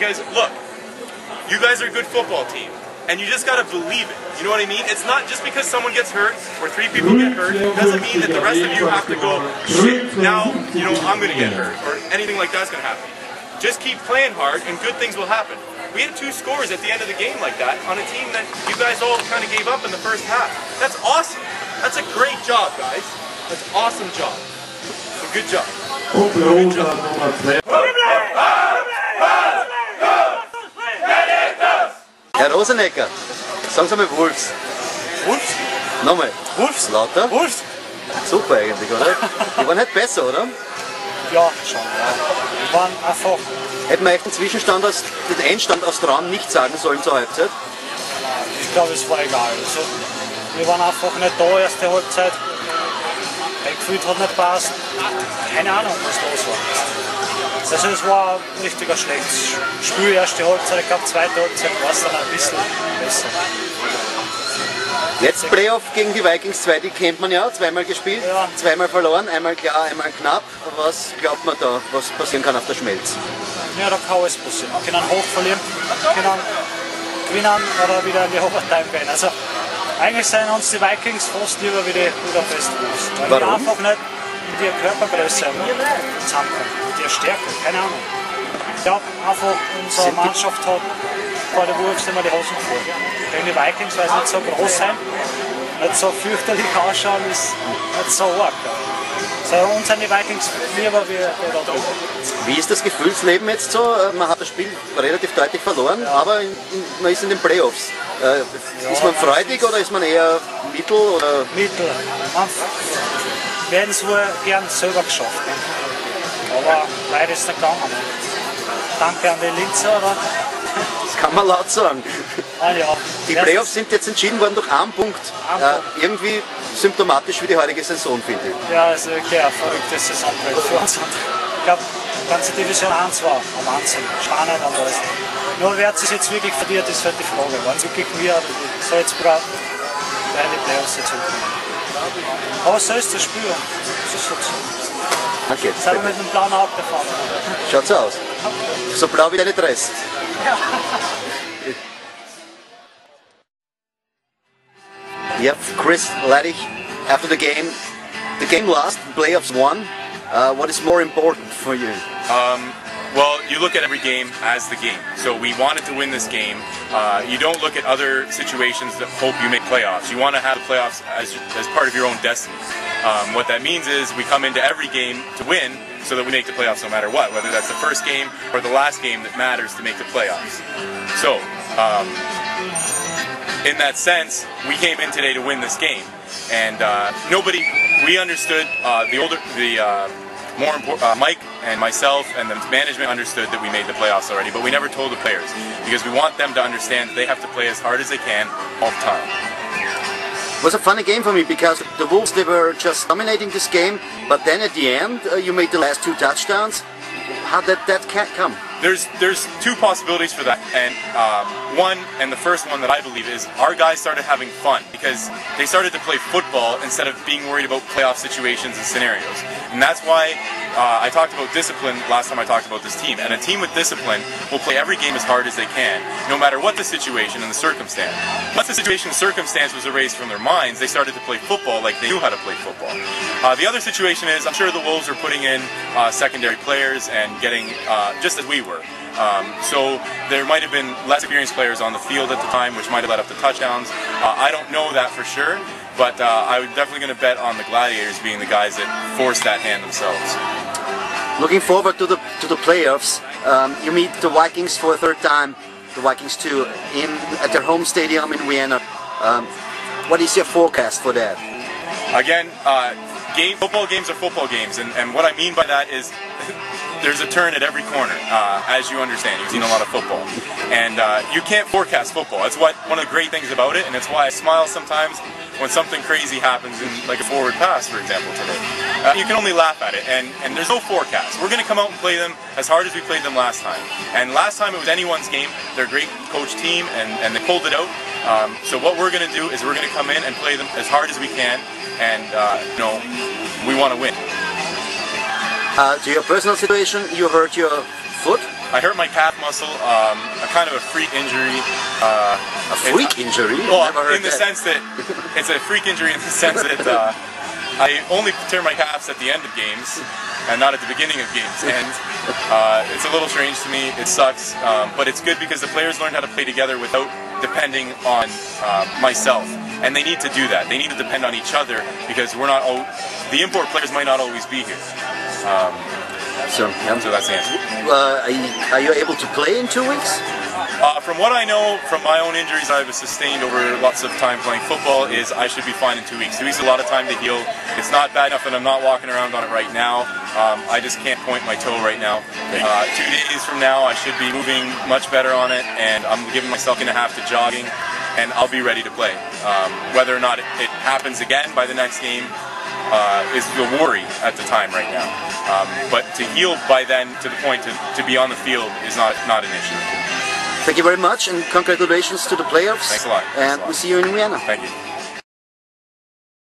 because look, you guys are a good football team, and you just gotta believe it. You know what I mean? It's not just because someone gets hurt or 3 people get hurt, doesn't mean that the rest of you have to go, shit, now, you know, I'm gonna get hurt, or anything like that's gonna happen. Just keep playing hard, and good things will happen. We had 2 scores at the end of the game like that on a team that you guys all kind of gave up in the first half. That's awesome. That's a great job, guys. That's an awesome job. So good job. Good job. Herr Rosenecker, sagen Sie mal Wolfs. Wolfs? Nochmal. Wolfs? Lauter? Wolfs? Super eigentlich, oder? Die waren halt besser, oder? Ja, schon. Ja. Die waren einfach. Hätten wir echt den Zwischenstand, den Endstand aus Traum nicht sagen sollen zur Halbzeit? Ich glaube, es war egal. Also, wir waren einfach nicht da, erste Halbzeit. Mein Gefühl hat nicht gepasst. Keine Ahnung, was los war. Also, es war ein richtiger schlechtes Spiel, erste Halbzeit. Ich glaube, zweite Halbzeit war es dann ein bisschen besser. Jetzt Playoff gegen die Vikings 2, die kennt man ja, zweimal gespielt, ja. Zweimal verloren, einmal klar, einmal knapp. Was glaubt man da, was passieren kann auf der Schmelz? Ja, da kann alles passieren. Wir können hoch verlieren, können gewinnen oder wieder in die Overtime gehen. Also eigentlich sind uns die Vikings fast lieber wie die Budapest Wolves. Weil wir einfach nicht mit ihrer Körpergröße zusammenkommen, mit ihrer Stärke, keine Ahnung. Ich glaube einfach, unsere Mannschaft hat bei den Wolves immer die Hosen voll. Gegen die Vikings, weil sie nicht so groß sind, nicht so fürchterlich ausschauen, ist nicht so arg. So, uns sind die Vikings lieber wie da drüben. Wie ist das Gefühlsleben jetzt so? Man hat das Spiel relativ deutlich verloren, ja. Aber man ist in den Playoffs. Ist man freudig oder ist man eher mittel? Oder? Mittel. Wir hätten es wohl gern selber geschafft. Ne? Aber leider ist es nicht gegangen. Danke an die Linzer. Oder? Das kann man laut sagen. Ah, ja. Die Playoffs sind jetzt entschieden worden durch einen Punkt. Irgendwie symptomatisch für die heutige Saison, finde ich. Ja, also wirklich eine verrückte Saison für uns. Ich glaube, die ganze Division 1 war am Wahnsinn. Spannend und alles. Nur wer hat es jetzt wirklich verdient, ist halt die Frage. Waren es wirklich wir oder die Salzburger, weil die Playoffs jetzt kommen. Aber so ist das Spiel. Das ist so. Okay, sind wir mit einem blauen Auge gefahren. Schaut so aus. So blau wie deine Dress. Ja. Yep, Chris, Hladich, after the game lost, playoffs won. What is more important for you? Well, you look at every game as the game. So we wanted to win this game. You don't look at other situations that hope you make playoffs. You want to have the playoffs as part of your own destiny. What that means is we come into every game to win so that we make the playoffs no matter what, whether that's the first game or the last game that matters to make the playoffs. So, in that sense, we came in today to win this game. And we understood, Mike and myself and the management understood that we made the playoffs already, but we never told the players because we want them to understand that they have to play as hard as they can all the time. It was a funny game for me because the Wolves, they were just dominating this game, but then at the end you made the last 2 touchdowns. How did that come? There's 2 possibilities for that, and one, and the first one that I believe is our guys started having fun because they started to play football instead of being worried about playoff situations and scenarios. And that's why I talked about discipline last time I talked about this team. And a team with discipline will play every game as hard as they can, no matter what the situation and the circumstance. Once the situation and circumstance was erased from their minds, they started to play football like they knew how to play football. The other situation is, I'm sure the Wolves are putting in secondary players and getting, just as we were. So there might have been less experienced players on the field at the time, which might have led up to touchdowns. I don't know that for sure, but I'm definitely going to bet on the Gladiators being the guys that forced that hand themselves. Looking forward to the playoffs, you meet the Vikings for a 3rd time, the Vikings too, at their home stadium in Vienna. What is your forecast for that? Again, football games are football games, and what I mean by that is there's a turn at every corner, as you understand. You've seen a lot of football. And you can't forecast football. That's one of the great things about it, and it's why I smile sometimes when something crazy happens in like a forward pass, for example, today. You can only laugh at it, and there's no forecast. We're going to come out and play them as hard as we played them last time. And last time it was anyone's game. They're a great coach team, and they pulled it out. So what we're going to do is we're going to come in and play them as hard as we can, and we want to win. To your personal situation, you hurt your foot? I hurt my calf muscle, a kind of a freak injury. A freak injury? Well, Never heard in the that. sense that it's a freak injury in the sense that I only tear my calves at the end of games and not at the beginning of games. And it's a little strange to me. It sucks, but it's good because the players learn how to play together without depending on myself. And they need to do that. They need to depend on each other because we're not. The import players might not always be here. So that's the answer. are you able to play in 2 weeks? From what I know, from my own injuries I've sustained over lots of time playing football, is I should be fine in 2 weeks. 2 weeks is a lot of time to heal. It's not bad enough that I'm not walking around on it right now. I just can't point my toe right now. 2 days from now I should be moving much better on it, and I'm giving myself a half to jogging, and I'll be ready to play. Whether or not it happens again by the next game is the worry at the time right now. But to heal by then to the point to be on the field is not an issue. Thank you very much, and congratulations to the playoffs. Thanks a lot. And we'll see you in Vienna. Thank you.